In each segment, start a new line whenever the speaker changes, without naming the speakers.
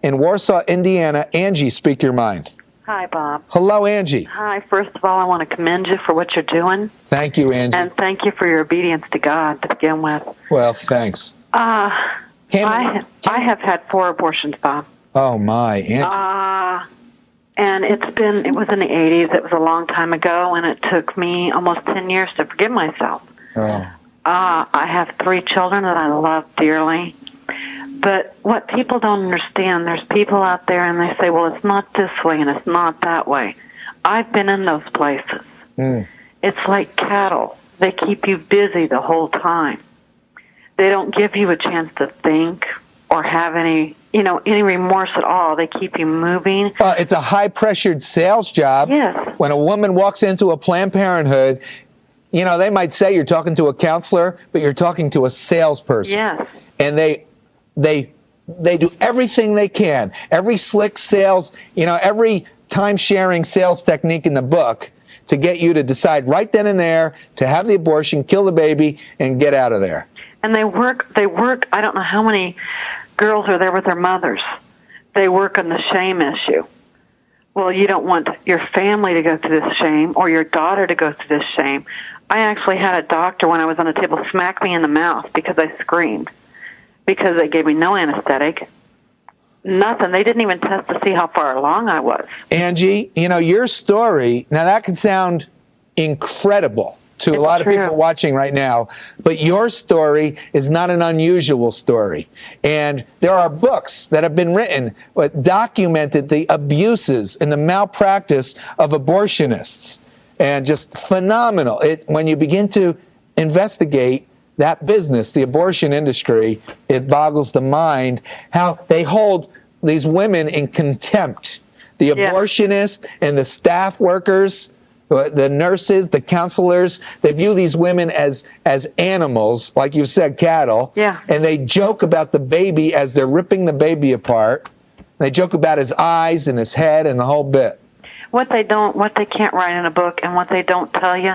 in Warsaw, Indiana. Angie, speak your mind.
Hi, Bob.
Hello, Angie.
Hi. First of all, I want to commend you for what you're doing.
Thank you, Angie.
And thank you for your obedience to God to begin with.
Well, thanks.
I have had 4 abortions, Bob.
Oh, my, Angie.
And it was in the 80s. It was a long time ago, and it took me almost 10 years to forgive myself.
Oh.
I have 3 children that I love dearly. But what people don't understand, there's people out there and they say, well, it's not this way and it's not that way. I've been in those places. It's like cattle. They keep you busy the whole time. They don't give you a chance to think or have any remorse at all. They keep you moving.
It's a high-pressured sales job.
Yes.
When a woman walks into a Planned Parenthood, they might say you're talking to a counselor, but you're talking to a salesperson.
Yes.
And they do everything they can. Every slick sales, every time-sharing sales technique in the book to get you to decide right then and there to have the abortion, kill the baby, and get out of there.
And they work, I don't know how many girls are there with their mothers. They work on the shame issue. Well, you don't want your family to go through this shame or your daughter to go through this shame. I actually had a doctor when I was on the table smack me in the mouth because I screamed. Because they gave me no anesthetic, nothing. They didn't even test to see how far along I was.
Angie, your story, now that can sound incredible to a lot of people watching right now, but your story is not an unusual story. And there are books that have been written that documented the abuses and the malpractice of abortionists. And just phenomenal. When you begin to investigate that business, the abortion industry, it boggles the mind how they hold these women in contempt. The abortionists and the staff workers, the nurses, the counselors, they view these women as animals, like you said, cattle.
Yeah.
And they joke about the baby as they're ripping the baby apart. They joke about his eyes and his head and the whole bit.
What they can't write in a book and what they don't tell you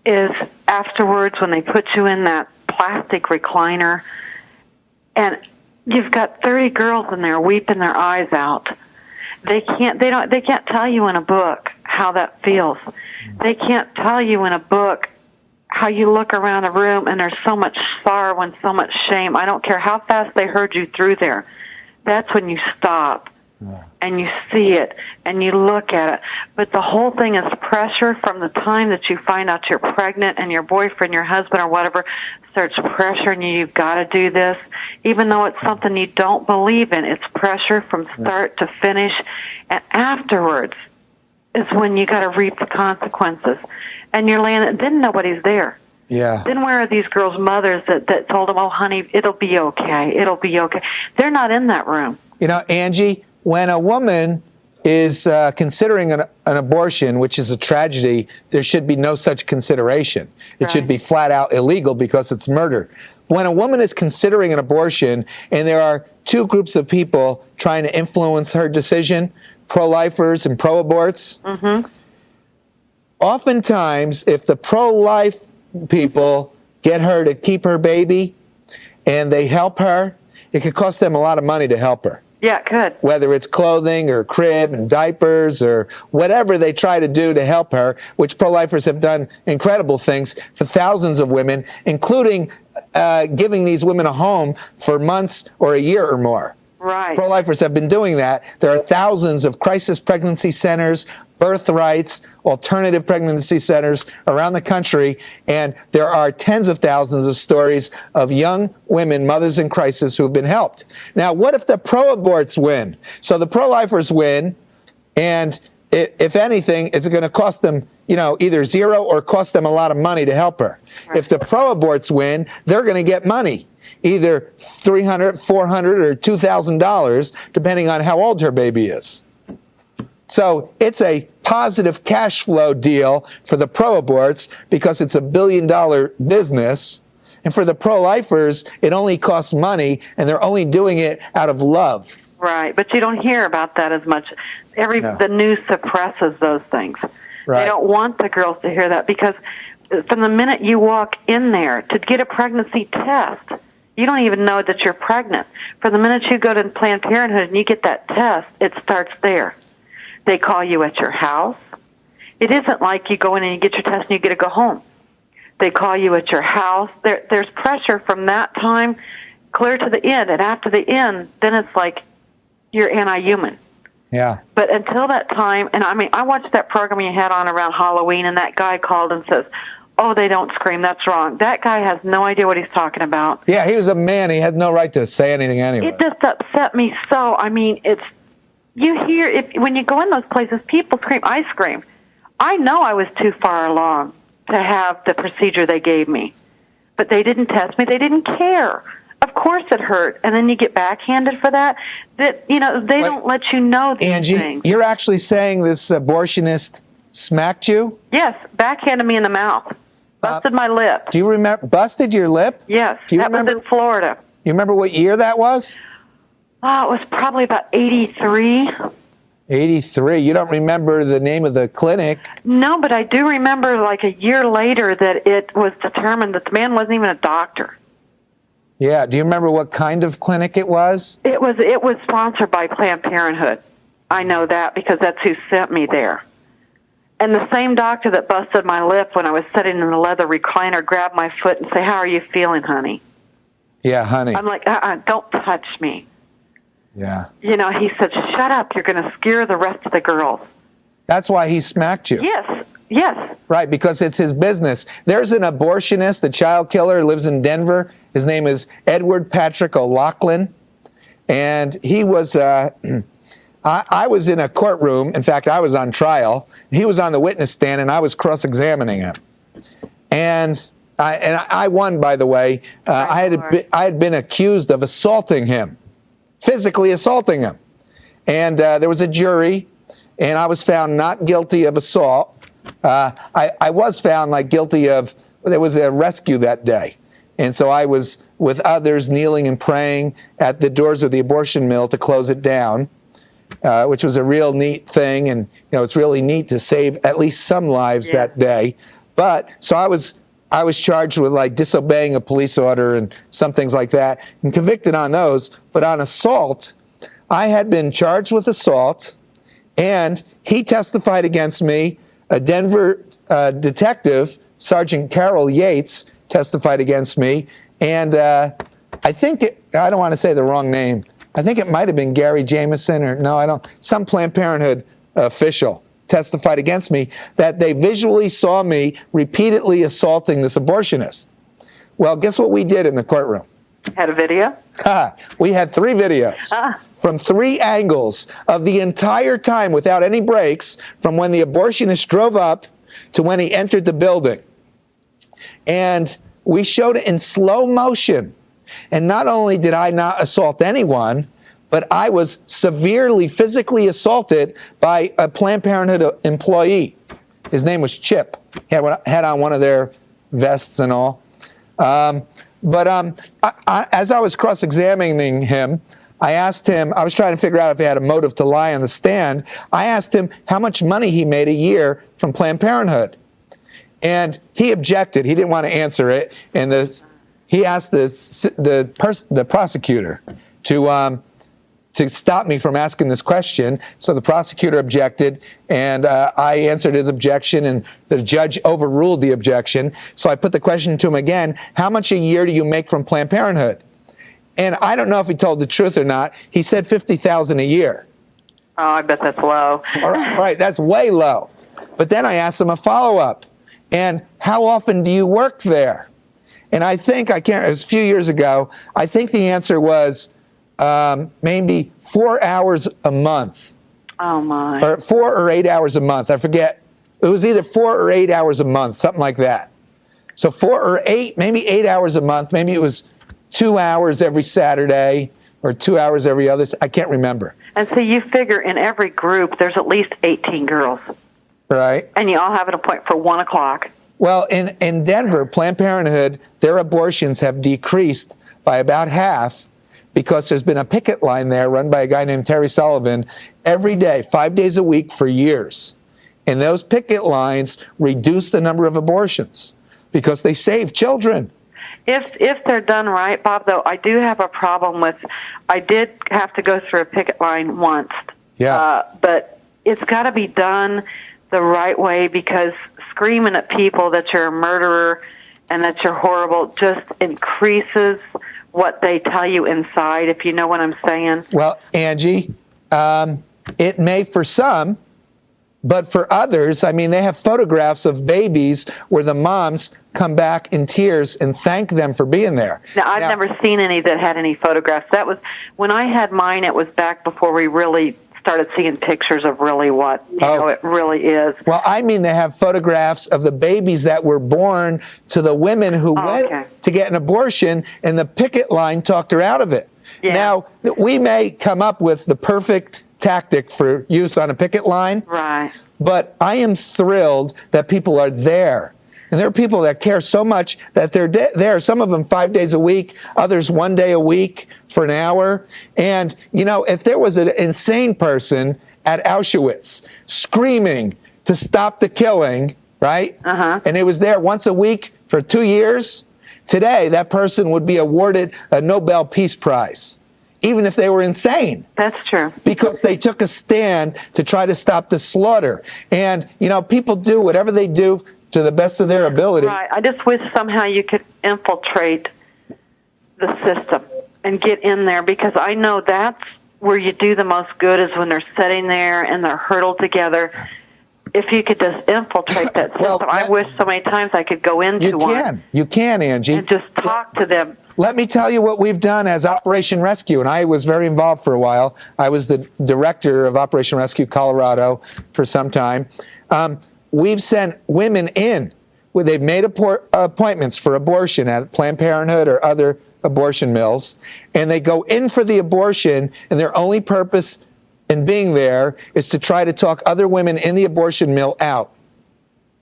is afterwards when they put you in that plastic recliner and you've got 30 girls in there weeping their eyes out. They can't tell you in a book how that feels. They can't tell you in a book how you look around the room and there's so much sorrow and so much shame. I don't care how fast they herd you through there. That's when you stop. And you see it, and you look at it. But the whole thing is pressure from the time that you find out you're pregnant and your boyfriend, your husband, or whatever starts pressuring you, you've got to do this. Even though it's something you don't believe in, it's pressure from start to finish. And afterwards is when you got to reap the consequences. And you're laying, then nobody's there.
Yeah.
Then where are these girls' mothers that told them, oh, honey, it'll be okay. It'll be okay. They're not in that room.
Angie, when a woman is considering an abortion, which is a tragedy, there should be no such consideration. It should be flat out illegal because it's murder. When a woman is considering an abortion and there are 2 groups of people trying to influence her decision, pro-lifers and pro-aborts, oftentimes if the pro-life people get her to keep her baby and they help her, it could cost them a lot of money to help her.
Yeah, it could.
Whether it's clothing or crib and diapers or whatever they try to do to help her, which pro-lifers have done incredible things for thousands of women, including giving these women a home for months or a year or more.
Right.
Pro-lifers have been doing that. There are thousands of crisis pregnancy centers, birthrights, alternative pregnancy centers around the country, and there are tens of thousands of stories of young women, mothers in crisis, who have been helped. Now, what if the pro-aborts win? So the pro-lifers win, and if anything, it's going to cost them, either zero or cost them a lot of money to help her. Right. If the pro-aborts win, they're going to get money, either $300, $400, or $2,000, depending on how old her baby is. So it's a positive cash flow deal for the pro-aborts because it's $1 billion business. And for the pro-lifers, it only costs money, and they're only doing it out of love.
Right, but you don't hear about that as much. The news suppresses those things. Right. They don't want the girls to hear that because from the minute you walk in there to get a pregnancy test, You don't even know that you're pregnant. For the minute you go to Planned Parenthood and you get that test, it starts there. They call you at your house. It isn't like you go in and you get your test and you get to go home. They call you at your house. There's pressure from that time clear to the end. And after the end, then it's like you're anti-human.
Yeah.
But until that time, and I mean, I watched that program you had on around Halloween, and that guy called and says, "Oh, they don't scream. That's wrong." That guy has no idea what he's talking about.
Yeah, he was a man. He had no right to say anything anyway.
It just upset me so. I mean, you hear, when you go in those places, people scream. I scream. I know I was too far along to have the procedure they gave me. But they didn't test me. They didn't care. Of course it hurt. And then you get backhanded for that. They don't let you know these
Angie,
things.
You're actually saying this abortionist smacked you?
Yes, backhanded me in the mouth. Busted my lip.
Do you remember? Busted your lip?
Yes, that was in Florida.
You remember what year that was?
Oh, it was probably about 83.
83. You don't remember the name of the clinic?
No, but I do remember like a year later that it was determined that the man wasn't even a doctor.
Yeah. Do you remember what kind of clinic it was?
It was sponsored by Planned Parenthood. I know that because that's who sent me there. And the same doctor that busted my lip when I was sitting in the leather recliner grabbed my foot and said, "How are you feeling, honey?"
Yeah, honey.
I'm like, don't touch me.
Yeah.
You know, he said, "Shut up. You're going to scare the rest of the girls."
That's why he smacked you.
Yes.
Right, because it's his business. There's an abortionist, a child killer, lives in Denver. His name is Edward Patrick O'Loughlin. And he was, I was in a courtroom. In fact, I was on trial. He was on the witness stand, and I was cross-examining him. And I won, by the way. I had been accused of assaulting him, physically assaulting him. And there was a jury, and I was found not guilty of assault. I was found guilty of, there was a rescue that day. And so I was with others kneeling and praying at the doors of the abortion mill to close it down, which was a real neat thing. And, it's really neat to save at least some lives that day. But so I was charged with disobeying a police order and some things like that and convicted on those. But on assault, I had been charged with assault, and he testified against me. A Denver detective, Sergeant Carol Yates, testified against me. And I don't want to say the wrong name. I think it might have been Gary Jameson some Planned Parenthood official testified against me that they visually saw me repeatedly assaulting this abortionist. Well, guess what we did in the courtroom?
Had a video?
We had 3 videos. From 3 angles of the entire time without any breaks, from when the abortionist drove up to when he entered the building. And we showed it in slow motion. And not only did I not assault anyone, but I was severely physically assaulted by a Planned Parenthood employee. His name was Chip. He had on one of their vests and all. But as I was cross-examining him, I asked him, I was trying to figure out if he had a motive to lie on the stand. I asked him how much money he made a year from Planned Parenthood. And he objected. He didn't want to answer it. And he asked the prosecutor to stop me from asking this question. So the prosecutor objected, and I answered his objection, and the judge overruled the objection. So I put the question to him again, how much a year do you make from Planned Parenthood? And I don't know if he told the truth or not. He said $50,000 a year.
Oh, I bet that's low.
All right, that's way low. But then I asked him a follow-up. And how often do you work there? And it was a few years ago, I think the answer was maybe 4 hours a month.
Oh, my.
Or 4 or 8 hours a month. I forget. It was either 4 or 8 hours a month, something like that. So 4 or 8, maybe 8 hours a month. Maybe it was 2 hours every Saturday or 2 hours every other. I can't remember.
And so you figure in every group there's at least 18 girls.
Right.
And you all have an appointment for 1 o'clock.
Well, in Denver, Planned Parenthood, their abortions have decreased by about half because there's been a picket line there run by a guy named Terry Sullivan every day, 5 days a week for years. And those picket lines reduce the number of abortions because they save children.
If they're done right, Bob, though, I do have a problem with, I did have to go through a picket line once.
Yeah.
But it's got to be done the right way, because screaming at people that you're a murderer and that you're horrible just increases what they tell you inside, if you know what I'm saying.
Well, Angie, it may for some, but for others, I mean, they have photographs of babies where the moms come back in tears and thank them for being there.
Now, I've never seen any that had any photographs. That was, when I had mine, it was back before we really started seeing pictures of really what, you know, it really is.
Well, I mean, they have photographs of the babies that were born to the women who went to get an abortion, and the picket line talked her out of it.
Yeah.
Now, we may come up with the perfect tactic for use on a picket line,
right?
But I am thrilled that people are there. And there are people that care so much that they're there, some of them 5 days a week, others 1 day a week for an hour. And, you know, if there was an insane person at Auschwitz screaming to stop the killing, right? And it was there once a week for 2 years, today that person would be awarded a Nobel Peace Prize, even if they were insane.
That's true.
Because they took a stand to try to stop the slaughter. And, you know, people do whatever they do to the best of their ability.
Right. I just wish somehow you could infiltrate the system and get in there, because I know that's where you do the most good, is when they're sitting there and they're huddled together. If you could just infiltrate that system.
Well,
I wish so many times I could go into one.
You can, Angie.
And just talk to them.
Let me tell you what we've done as Operation Rescue, and I was very involved for a while. I was the director of Operation Rescue Colorado for some time. We've sent women in where they've made appointments for abortion at Planned Parenthood or other abortion mills, and they go in for the abortion, and their only purpose in being there is to try to talk other women in the abortion mill out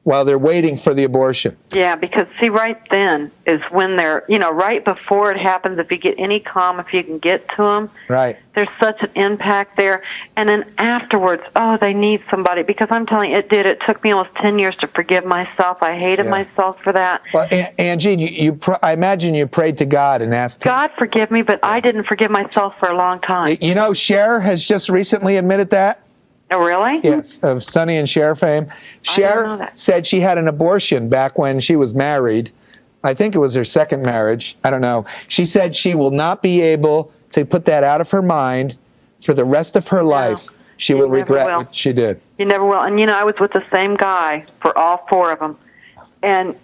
while they're waiting for the abortion.
Yeah, because, see, right then is when they're, you know, right before it happens, if you get any calm, if you can get to them,
right,
there's such an impact there. And then afterwards, oh, they need somebody, because I'm telling you, it took me almost 10 years to forgive myself. I hated myself for that.
Well, Angie, I imagine you prayed to God and asked him.
God forgive me, but I didn't forgive myself for a long time.
You know, Cher has just recently admitted that.
Oh, really?
Yes, of Sonny and Cher fame. Cher said she had an abortion back when she was married. I think it was her second marriage. I don't know. She said she will not be able to put that out of her mind for the rest of her life. She will regret what she did.
You never will. And, you know, I was with the same guy for all four of them. And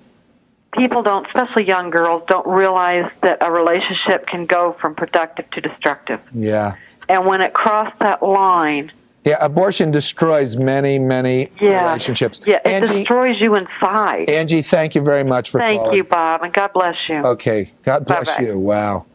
people don't, especially young girls, don't realize that a relationship can go from productive to destructive.
Yeah.
And when it crossed that line...
Yeah, abortion destroys many, many relationships.
Yeah, it
Angie,
destroys you inside.
Angie, thank you very much for calling.
Thank you, Bob, and God bless you.
Okay, God bless
Bye-bye.
you. Wow.